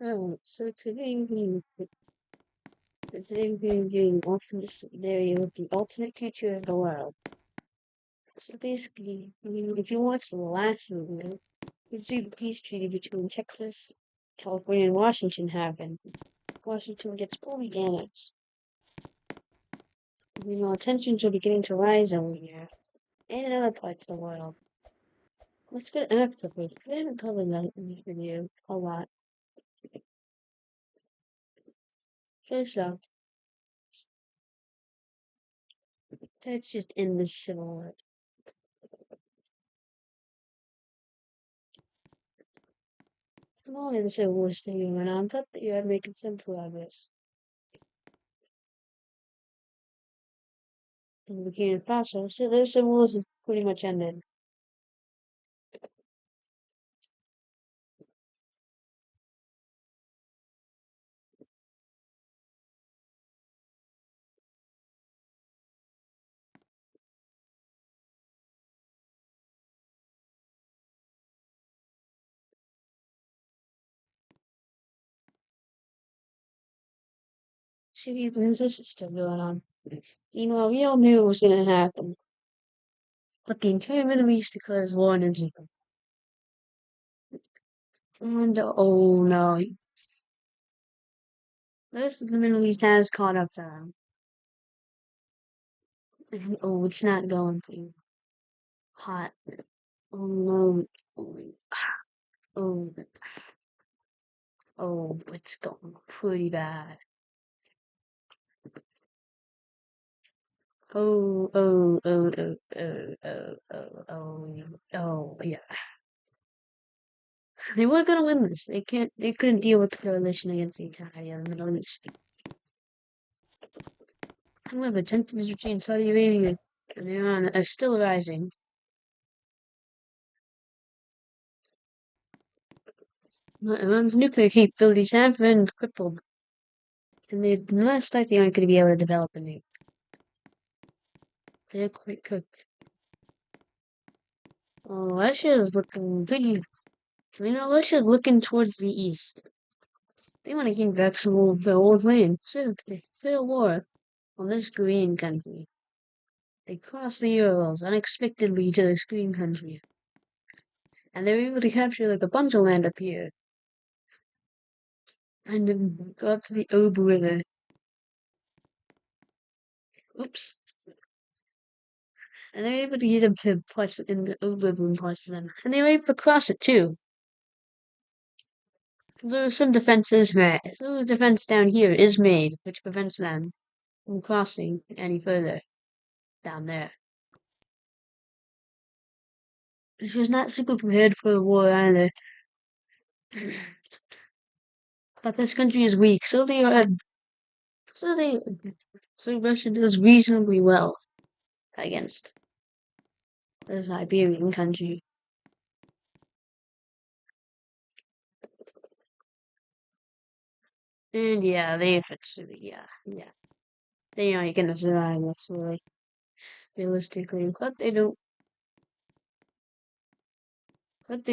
So today we're doing ultimate scenario with the alternate future of the world. So basically, if you watch the last movie, you'd see the peace treaty between Texas, California, and Washington happen. Washington gets fully annexed. Tensions are beginning to rise over here, and in other parts of the world. Let's get after it. We haven't covered that in this video a lot. First off, let's just end this civil war. I'm only the civil war still going on. I thought that you had making some progress. In Burkina Faso, so their civil wars have pretty much ended. See, this is still going on. We all knew it was going to happen. But the entire Middle East declares war on Israel. And oh no, the rest of the Middle East has caught up to them. And oh, it's not going too hot. Oh no. Oh, oh, it's going pretty bad. Oh, yeah. They weren't gonna win this. They couldn't deal with the coalition against the entire Middle East. However, tensions between Saudi Arabia and Iran are still rising. Iran's nuclear capabilities have been crippled, and they most likely aren't going to be able to develop a nuke. They're quite cooked. Oh, Russia is looking pretty. Russia's looking towards the east. They want to gain back some of their old land. So, fair war on this green country. They crossed the Urals unexpectedly to this green country. And they were able to capture like a bunch of land up here. And then go up to the Ob River. Oops. And they were able to get up to parts in the Ob River and parts of them. And they were able to cross it too. There are some defenses made. So the defense down here is made, which prevents them from crossing any further down there. She was not super prepared for the war either. But this country is weak, so so they so Russia does reasonably well against this Iberian country. And yeah, they aren't gonna survive this really, realistically. But they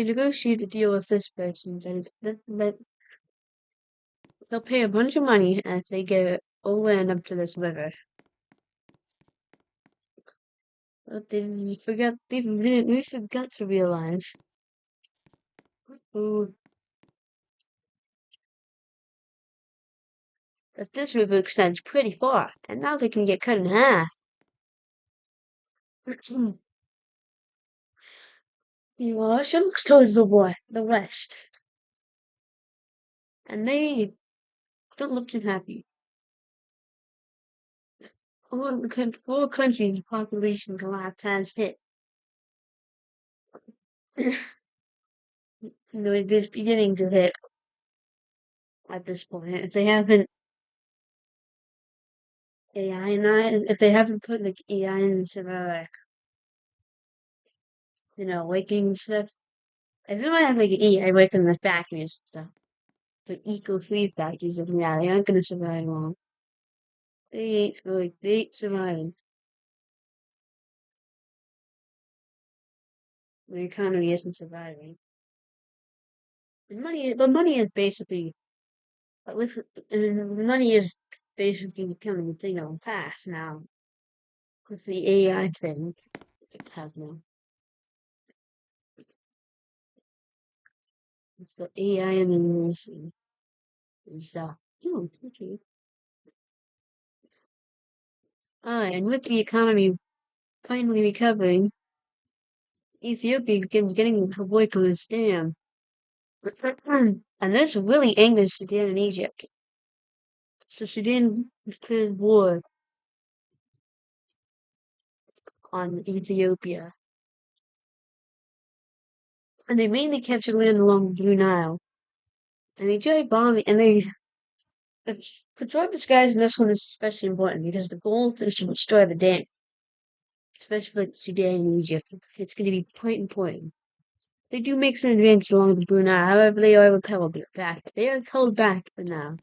negotiate a deal with this person that they'll pay a bunch of money if they get all land up to this river. But we forgot to realize ooh, that this river extends pretty far, and now they can get cut in half. Russia looks towards the west, and they don't look too happy. Four countries' population collapse has hit. It is beginning to hit at this point. If they haven't if they haven't put like AI into their waking stuff. If they might have like AI waking with factories and stuff, like eco-free factories, and yeah, they aren't gonna survive long. They ain't surviving. The economy isn't surviving. But money is basically But with money is basically becoming a thing of the past now. With the AI thing that have now. With the AI animation and stuff. Oh, okay. And with the economy finally recovering, Ethiopia begins getting her boy to this dam. And this really angers Sudan and Egypt. So Sudan declared war on Ethiopia. And they mainly captured land along the Blue Nile. And they tried bombing, and they controlling the skies in this one is especially important because the goal is to destroy the dam, especially for Sudan and Egypt. It's going to be quite important. They do make some advances along the Blue Nile, however, they are repelled back. They are held back for now.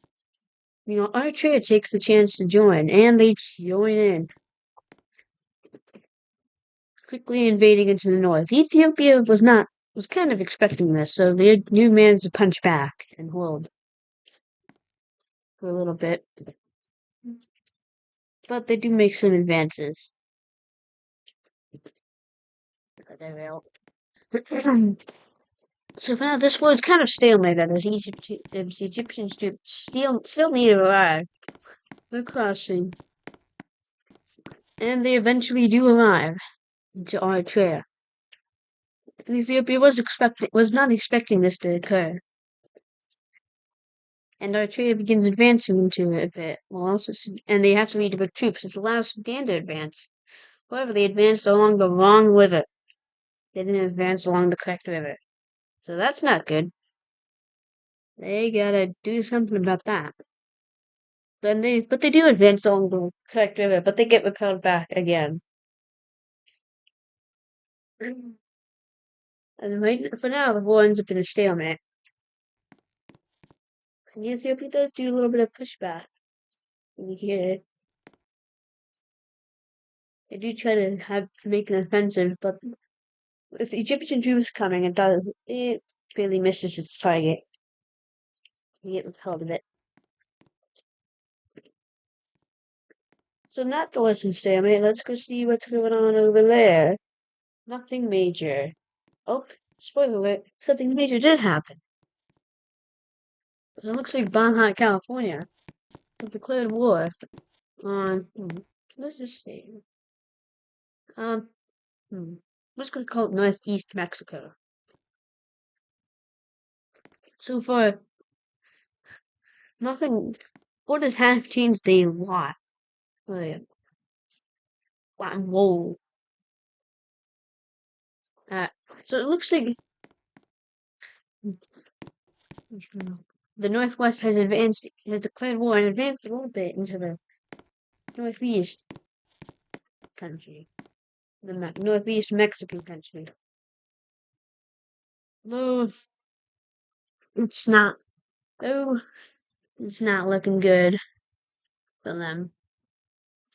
Eritrea takes the chance to join, and they join in, quickly invading into the north. Ethiopia was kind of expecting this, so they knew managed to punch back and hold for a little bit. But they do make some advances. So for now, this war is kind of stalemated as Egyptians still need to arrive. They're crossing, and they eventually do arrive into Eritrea. Ethiopia was not expecting this to occur, and Eritrea begins advancing into it a bit. And they have to lead with troops. It allows Sudan to advance. However, they advanced along the wrong river. They didn't advance along the correct river, so that's not good. They gotta do something about that. But they do advance along the correct river, but they get repelled back again. And for now, the war ends up in a stalemate. And Ethiopia does do a little bit of pushback. You hear it. They do try to make an offensive, but with Egyptian troops coming, it really misses its target. You get repelled a bit. So not the Western stalemate. Let's go see what's going on over there. Nothing major. Oh, spoiler alert, something major did happen. So it looks like Baja, California declared war on, let's just see. Um, let's go call it Northeast Mexico. So far, nothing, borders have changed a lot. Like, whoa. Uh, so it looks like the Northwest has declared war and advanced a little bit into the Northeast country, the Northeast Mexican country. Though it's not, though it's not looking good for them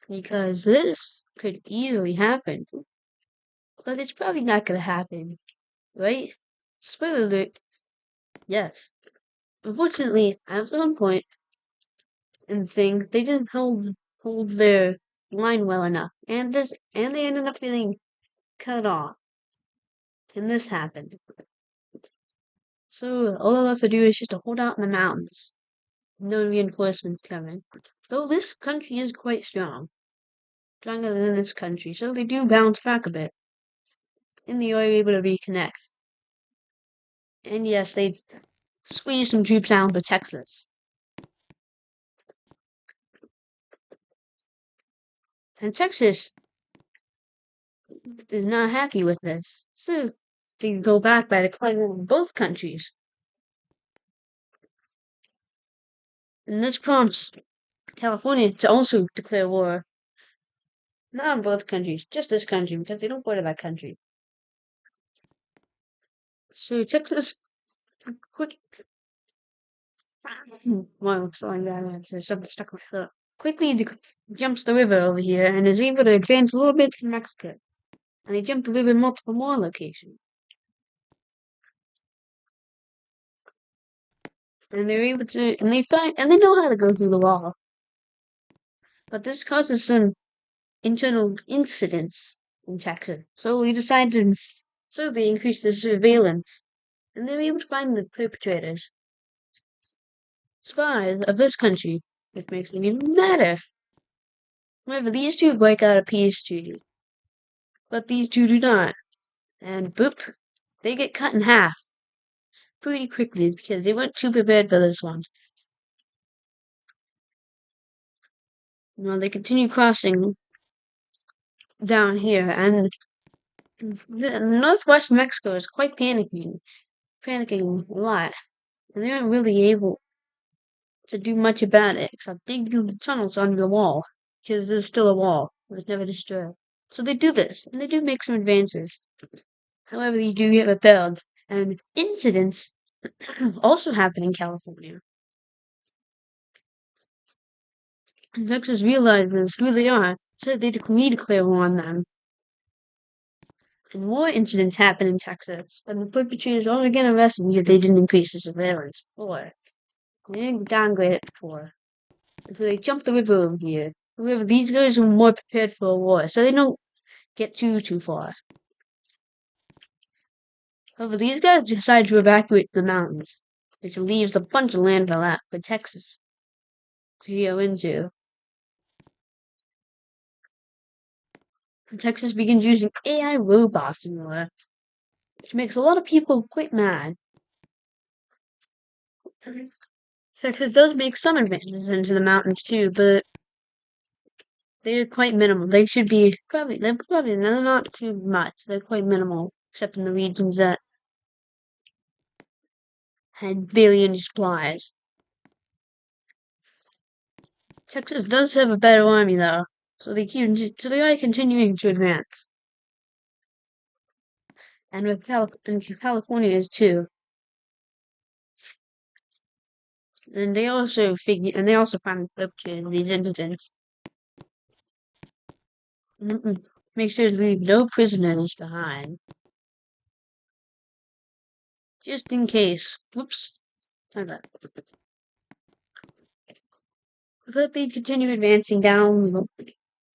because this could easily happen, but it's probably not going to happen, right? Spoiler alert, yes. Unfortunately, at some point in the thing, they didn't hold their line well enough, and they ended up getting cut off, and this happened. So all they'll have to do is just to hold out in the mountains. No reinforcements coming. Though this country is quite strong, stronger than this country, so they do bounce back a bit, and they are able to reconnect. And yes, they squeeze some troops out to Texas. And Texas is not happy with this, so they go back by declaring both countries. And this prompts California to also declare war. Not on both countries, just this country, because they don't go to that country. So Texas quick well, slowing down, there's something stuck in my throat. Quickly jumps the river over here and is able to advance a little bit to Mexico. And they jump the river in multiple more locations. and they're able to, and they know how to go through the wall. But this causes some internal incidents in Texas. So they increase the surveillance, and they're able to find the perpetrators, spies of this country, which makes them even madder. However, these two break out a peace treaty, but these two do not, and boop, they get cut in half pretty quickly because they weren't too prepared for this one. They continue crossing down here, and the northwest Mexico is quite panicking a lot, and they aren't really able to do much about it except dig tunnels under the wall because there's still a wall. It was never destroyed. So they do this, and they do make some advances. However, these do get repelled, and incidents also happen in California. And Texas realizes who they are, so they declare war on them. And more incidents happen in Texas, and the perpetrators all get arrested because they didn't increase the surveillance before. They didn't downgrade it before. And so they jump the river over here. However, these guys are more prepared for a war, so they don't get too far. However, these guys decide to evacuate the mountains, which leaves a bunch of land for Texas to go into. And Texas begins using AI robots in war, which makes a lot of people quite mad. Texas does make some advances into the mountains too, but they're quite minimal. They're not too much. They're quite minimal, except in the regions that had barely any supplies. Texas does have a better army though, so they are continuing to advance. And California is too. And they also find these incidents. Make sure to leave no prisoners behind. Just in case. Whoops. But they continue advancing down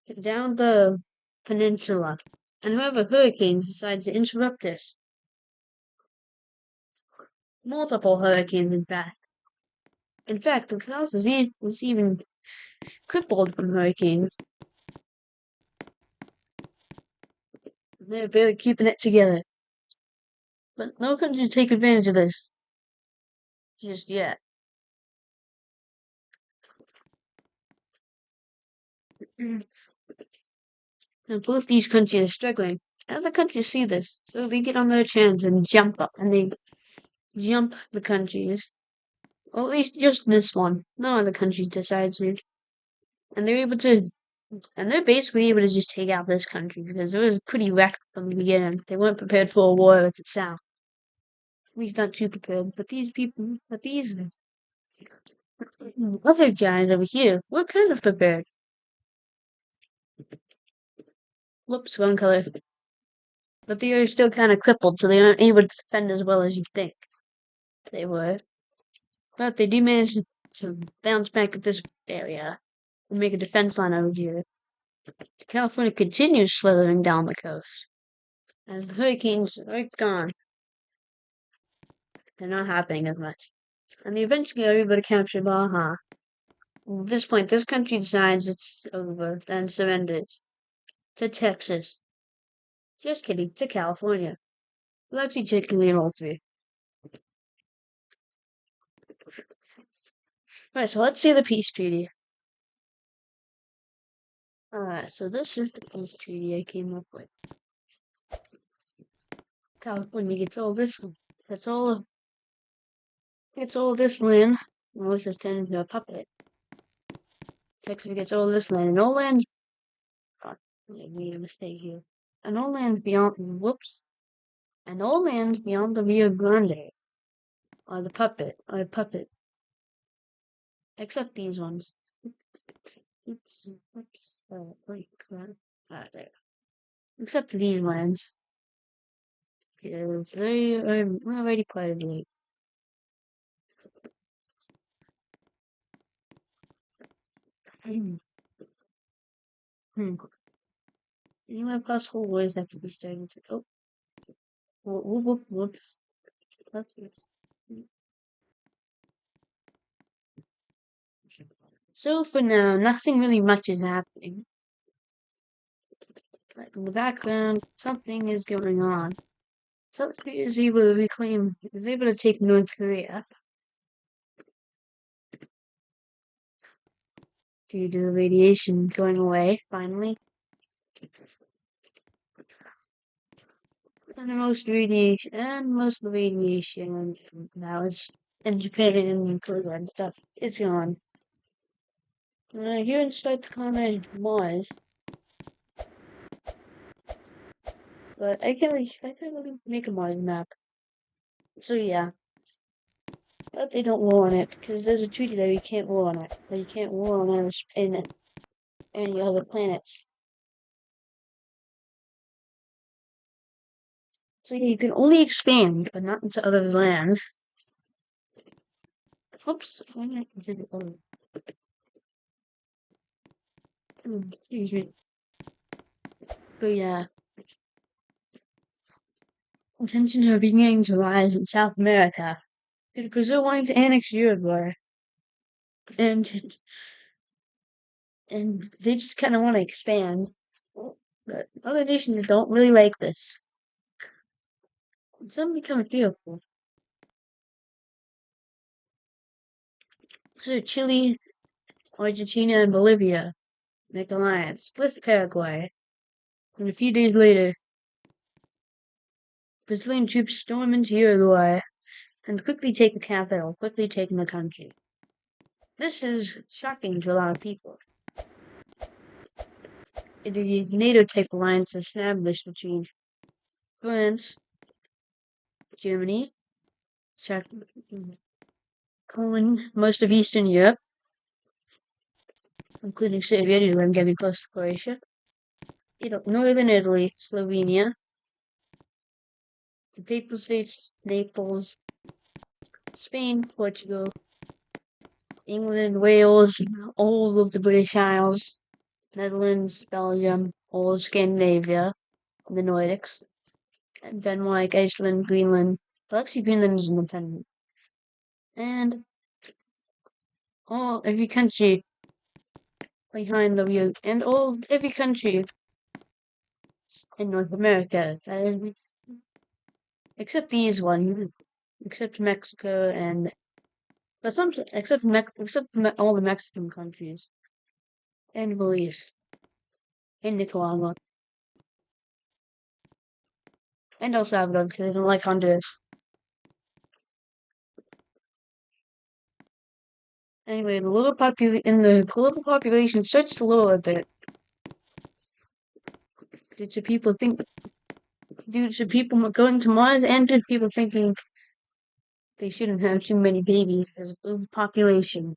the peninsula. And whoever hurricanes decides to interrupt this. Multiple hurricanes, in fact. In fact, the house is even crippled from hurricanes. They're barely keeping it together. But no countries take advantage of this just yet. And both these countries are struggling. Other countries see this, so they get on their chance and jump up, and they jump the countries. Well, at least just this one. No other countries decide to. And they're basically able to just take out this country because it was pretty wrecked from the beginning. They weren't prepared for a war with the South. At least not too prepared. But these other guys over here were kind of prepared. Whoops, wrong color. But they are still kind of crippled, so they aren't able to defend as well as you think they were. But they do manage to bounce back at this area and make a defense line over here. California continues slithering down the coast. As the hurricanes are gone, they're not happening as much. And they eventually are able to capture Baja. At this point, this country decides it's over and surrenders to Texas. Just kidding, to California. Well, actually, technically all three. Alright, so let's see the peace treaty. Alright, so this is the peace treaty I came up with. California gets all this. That's all. Gets all this land. Well, let's just turn into a puppet. Texas gets all this land. And all land. God, I made a mistake here. And all lands beyond. Whoops. And all lands beyond the Rio Grande are the puppet. Except these ones. Oops. Wait, there. Except these lands. Because they are already part of the Hmm. Any more possible ways that could be starting to. Oh, whoops. That's this. So for now, nothing really much is happening. But in the background, something is going on. South Korea is able to take North Korea due to the radiation going away, finally. And most of the radiation now is in Japan and Korea and stuff is gone. Here inside the continent Mars, but I can really make a Mars map. So yeah, but they don't war on it because there's a treaty that you can't war on it. That you can't war on Earth in any other planets. So yeah, you can only expand, but not into other land. Oops. Excuse me. But yeah, tensions are beginning to rise in South America. Because Brazil wanting to annex Uruguay, and and they just kind of want to expand. But other nations don't really like this. Some become fearful. So Chile, Argentina, and Bolivia make alliance with Paraguay. And a few days later, Brazilian troops storm into Uruguay and quickly take the capital, quickly taking the country. This is shocking to a lot of people. The NATO-type alliance established between France, Germany, Czech, Poland, most of Eastern Europe, including Serbia, who I'm getting close to Croatia, Northern Italy, Slovenia, the Papal States, Naples, Spain, Portugal, England, Wales, all of the British Isles, Netherlands, Belgium, all of Scandinavia, the Nordics, and Denmark, Iceland, Greenland. Well, actually, Greenland is independent. And every country behind the wheel, and every country in North America, that is, except these ones, except Mexico and but some all the Mexican countries and Belize and Nicaragua and El Salvador because they don't like Honduras. Anyway, the global population starts to lower a bit due to people think due to people going to Mars and due to people thinking they shouldn't have too many babies because of population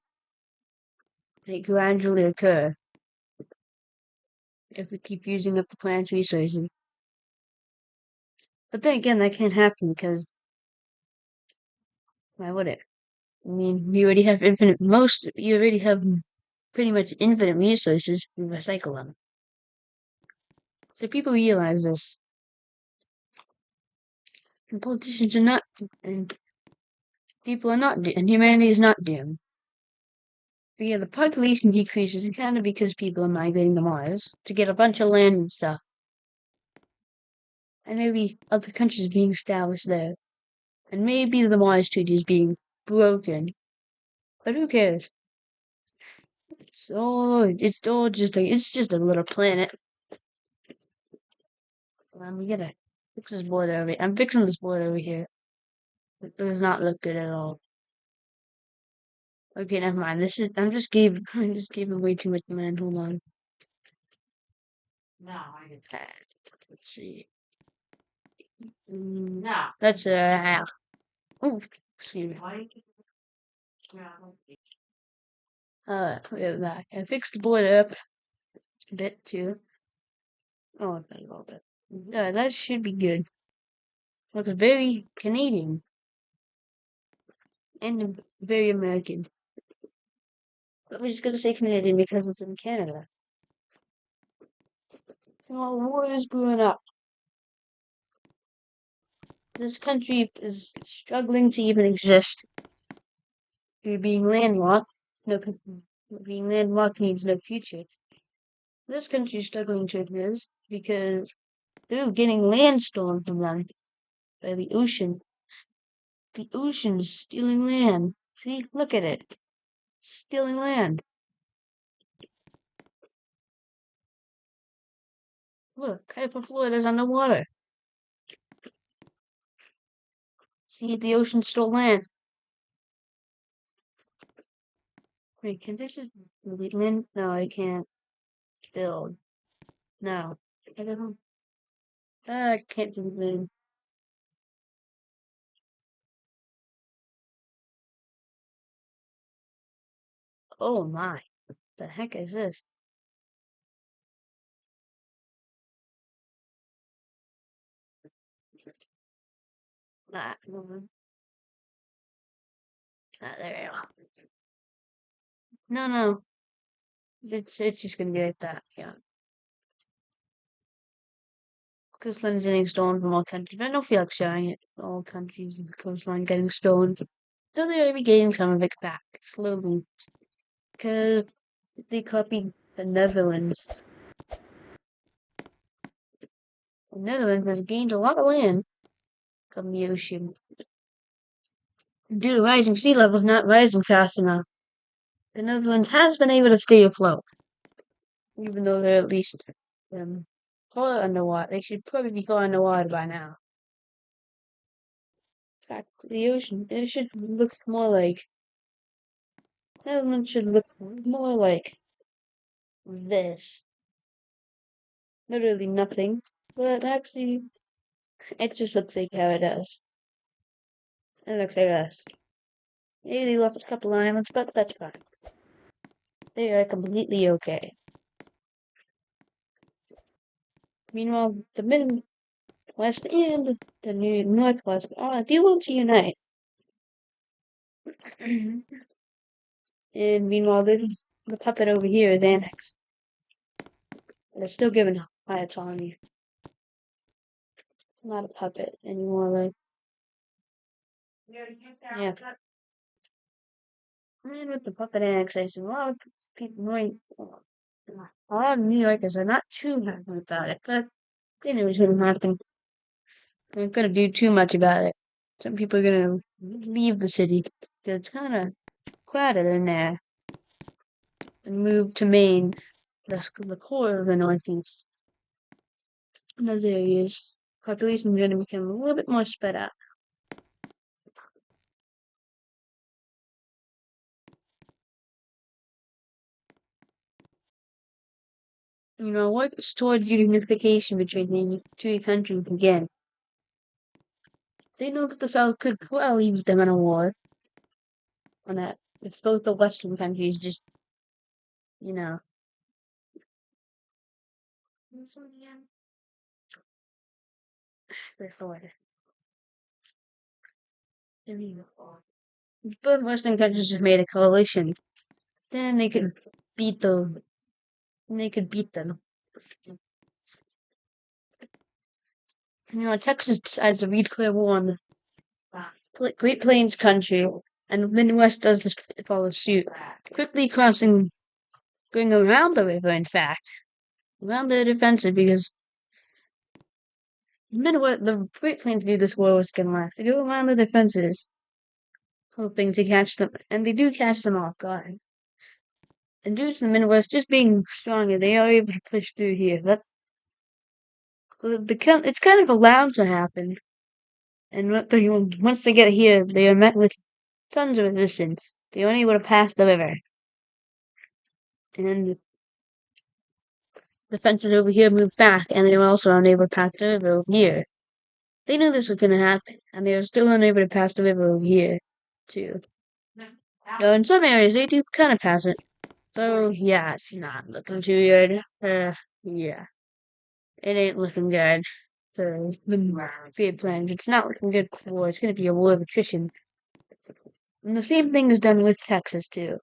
may gradually occur if we keep using up the planet's resources. But then again, that can't happen because why would it? I mean, you already have pretty much infinite resources, we recycle them. So people realize this. And politicians are not, and people are not, and humanity is not doomed. But yeah, the population decrease is kind of because people are migrating to Mars to get a bunch of land and stuff. And maybe other countries being established there. And maybe the Mars Treaty is being broken. But who cares? It's just a little planet. We gotta fix this board over here. I'm fixing this board over here. It does not look good at all. Okay, never mind. I just gave him way too much land. Hold on. Let's see. That's oh, excuse me. Put it back. I fixed the board up a bit too. Oh, a little bit. Yeah, that should be good. Looks very Canadian and very American. But we're just gonna say Canadian because it's in Canada. War is brewing up. This country is struggling to even exist. You're being landlocked. No, being landlocked means no future. This country is struggling to exist because they're getting land stolen from them by the ocean. The ocean is stealing land. See, look at it. It's stealing land. Look, half of Florida's underwater. See, the ocean stole land. Wait, can this just delete land? No, I can't build. No. I don't know. I can't delete land. Oh my. The heck is this? Ah, there you go. No, no. It's just gonna be like that. Yeah. Coastline's getting stolen from all countries. I don't feel like showing it. All countries, the coastline getting stolen. Though they are getting some of it back slowly, because they copied the Netherlands. The Netherlands has gained a lot of land from the ocean due to rising sea levels not rising fast enough. The Netherlands has been able to stay afloat, even though they're at least far underwater. They should probably be far underwater by now. In fact, the ocean, it should look more like, Netherlands should look more like this. Literally nothing, but actually, it just looks like how it does. It looks like this. Maybe they lost a couple islands, but that's fine. They are completely okay. Meanwhile, the Midwest and the New Northwest do want to unite. And meanwhile, the puppet over here is annexed. They're still given high autonomy. Not a puppet anymore, like, yeah. And with the puppet annexation, a lot of people might, a lot of New Yorkers are not too happy about it, but they know it's gonna happen. They're not gonna do too much about it. Some people are gonna leave the city. It's kind of crowded in there and move to Maine, the core of the Northeast. In those areas, population is going to become a little bit more spread out. Works towards unification between the two countries again. They know that the South could well leave them in a war. On that, if both the Western countries just, you know, if both Western countries just made a coalition, then they could beat them. They could beat them. Texas decides to declare war on the Great Plains country, and the Midwest does this follow suit, quickly going around the river, in fact, around their defenses, because the Great Plains knew this war was going to last. They go around the defenses, hoping to catch them, and they do catch them off guard. And due to the Midwest just being stronger, they are able to push through here. It's kind of allowed to happen. And once they get here, they are met with tons of resistance. They are unable to pass the river. And the fences over here move back, and they were also unable to pass the river over here. They knew this was going to happen, and they were still unable to pass the river over here, too. Though in some areas, they do kind of pass it. So, yeah, it's not looking too good. Yeah, it ain't looking good for the Great Plains. It's not looking good for war. It's going to be a war of attrition. And the same thing is done with Texas, too.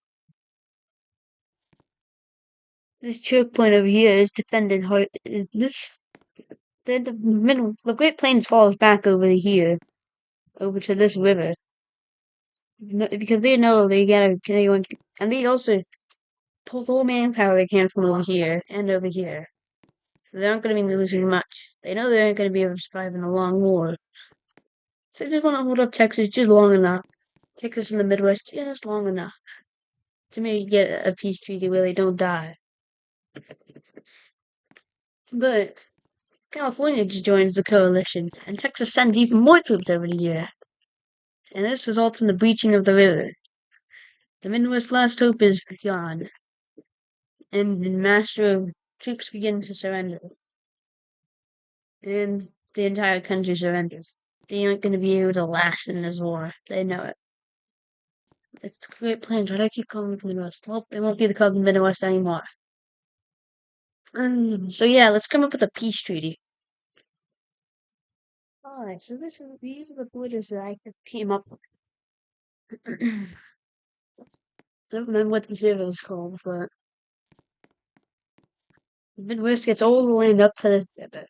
This choke point over here is defended hard. The Great Plains falls back over here, over to this river, because they know and they also pull the whole manpower they can from over here and over here. So they aren't going to be losing much. They know they aren't going to be able to survive in a long war. So they just want to hold up Texas just long enough. Texas in the Midwest just long enough to maybe get a peace treaty where they don't die. But California just joins the coalition, and Texas sends even more troops over here. And this results in the breaching of the river. The Midwest's last hope is gone, and the master of troops begin to surrender. And the entire country surrenders. They aren't going to be able to last in this war. They know it. It's the Great Plains. Why do I keep calling it the Midwest? Well, they won't be called the Midwest anymore. So yeah, let's come up with a peace treaty. Alright, so these are the borders that I came up with. I don't remember what this river is called, but the Midwest gets all the land up to the river.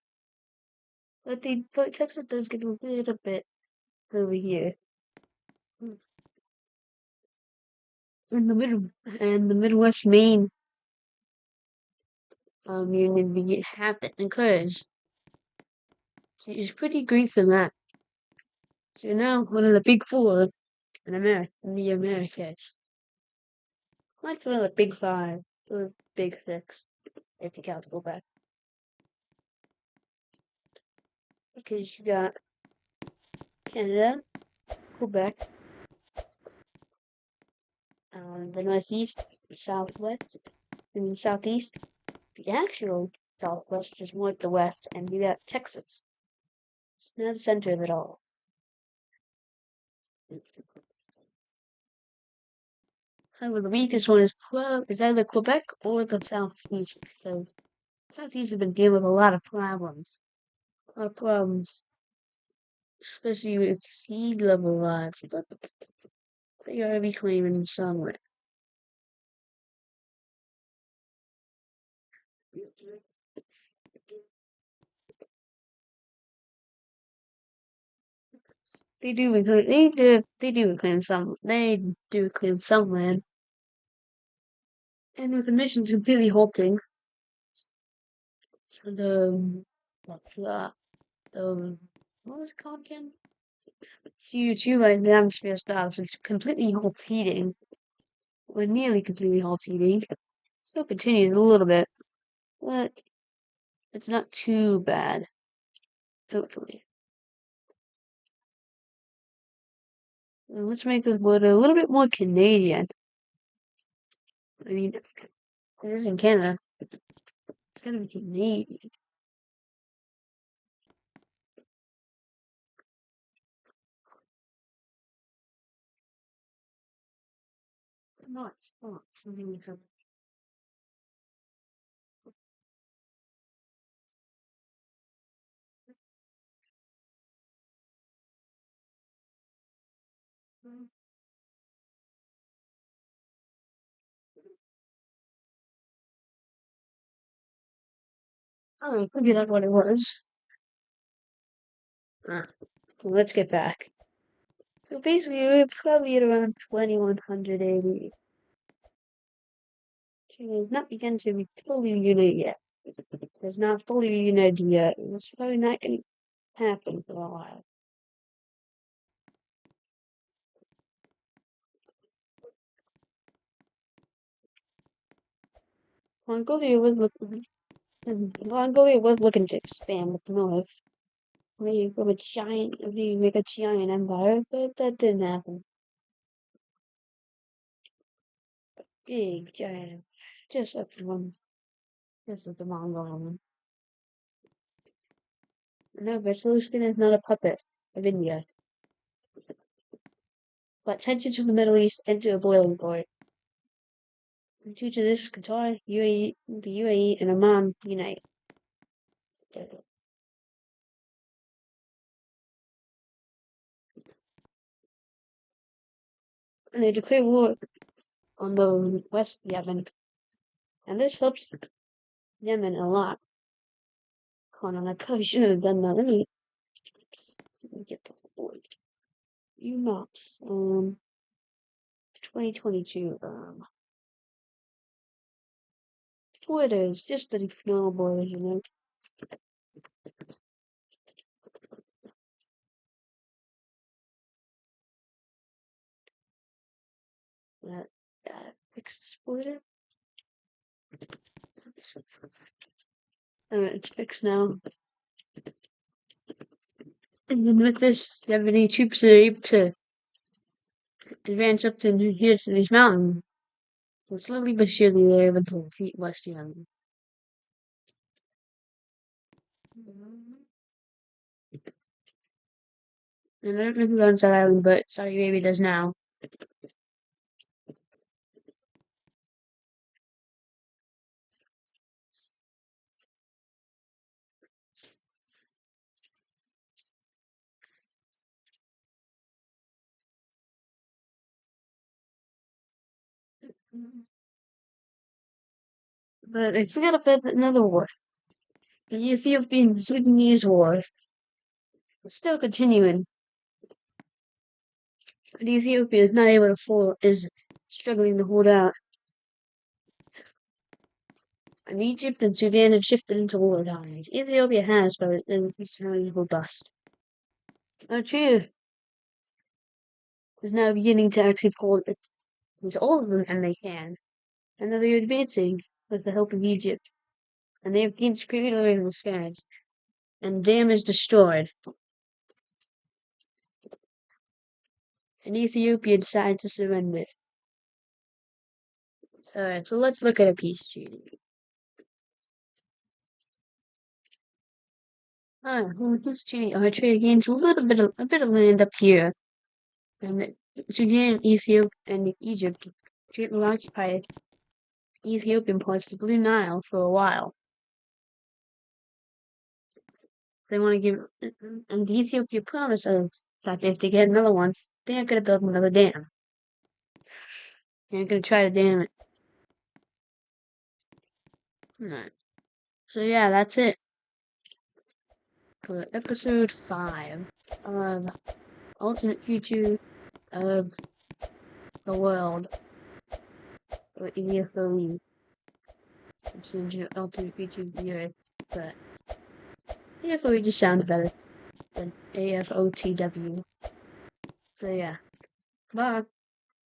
But Texas does get a little bit over here. And the Midwest Maine union occurs. She's pretty great for that. So now one of the big four in the Americas. Like one of the big five or big six, if you count Quebec. Because you got Canada, Quebec, the Northeast, Southwest, Southeast, the actual Southwest, just more to the west, and you got Texas. It's now the center of it all. However, the weakest one is either Quebec or the Southeast, because Southeast has been dealing with a lot of problems. A lot of problems, especially with sea level rise, but they are reclaiming somewhere. They do reclaim some land. And with emissions completely halting, the, the, the, what was it called again? CO2 by the atmosphere stops. It's completely halt heating, or nearly completely halt heating. Still continuing a little bit, but it's not too bad, hopefully. Let's make this wood a little bit more Canadian. I mean, it is in Canada. It's gotta be Canadian. Not, not something we have. Oh, maybe that's what it was. Let's get back. So basically, we're probably at around 2100 AD. She has not begun to be fully reunited yet. It's not fully reunited yet. It's probably not going to happen for a while. Mongolia was looking to expand up north. Maybe make a giant empire, but that didn't happen. Big giant, just like the one, just like the Mongol one. No, Basilistan is not a puppet of India, but tensions in the Middle East enter a boiling point. Due to this, Qatar, the UAE, and Oman unite. And they declare war on the West Yemen And this helps Yemen a lot. Hold on, I probably should have done that. Let me get the board. View maps. 2022. What is just the normal version. That fixed splitter. Alright, it's fixed now. And then with this, Japanese troops are able to advance up to here to these mountains. So slowly but surely they're able to defeat West Yemen. And I don't know who owns that island, but Saudi Arabia does now. But I forgot about another war. The Ethiopian Sudanese war is still continuing. But Ethiopia is not able to is struggling to hold out. And Egypt and Sudan have shifted into war lines. Ethiopia has, but it's really robust. Eritrea is now beginning to actually pull it. It's all of them, and they can. And they're advancing with the help of Egypt. And they have gained superiority in the skies. And dam is destroyed. And Ethiopia decides to surrender. Alright, so let's look at a peace treaty. Well, peace treaty, Eritrea gains a bit of land up here. And Sudan, Ethiopia, and Egypt will occupy Ethiopian parts of the Blue Nile for a while. They want to give, and Ethiopia promises that if they get another one, they aren't going to build another dam. They're going to try to dam it. Alright. So yeah, that's it for episode 5 of Alternate Future of the World, or AFOE. It's an alternate future of the Earth, but AFOE just sounds better than AFOTW. So yeah, bye.